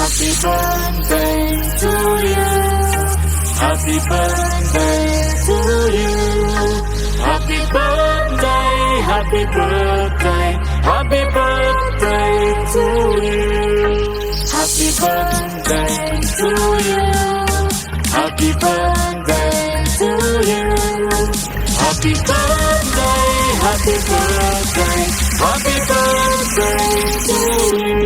Happy birthday to you. Happy birthday to you. Happy birthday, happy birthday, happy birthday to you. Happy birthday to you. Happy birthday to you. Happy birthday, happy birthday, happy birthday to you.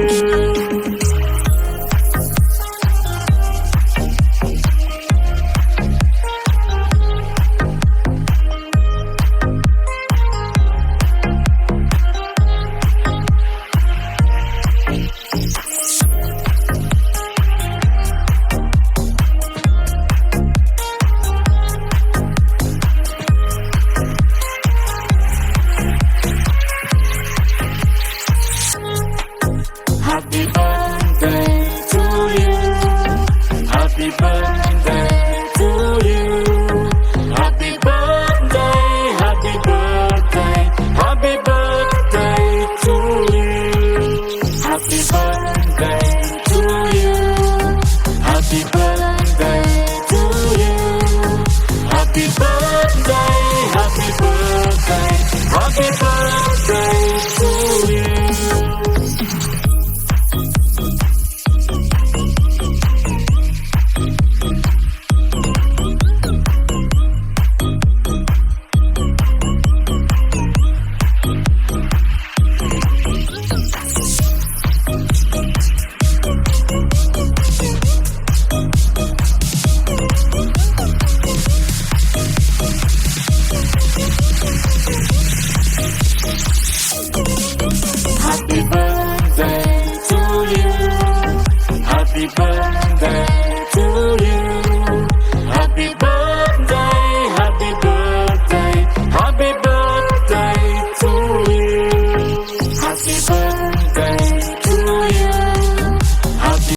Happy birthday to you. Happy birthday to you. Happy birthday, happy birthday, happy birthday to you. Happy birthday to you. Happy birthday to you. Happy birthday, happy birthday, happy birthday to you. Happy birthday to you. Happy birthday.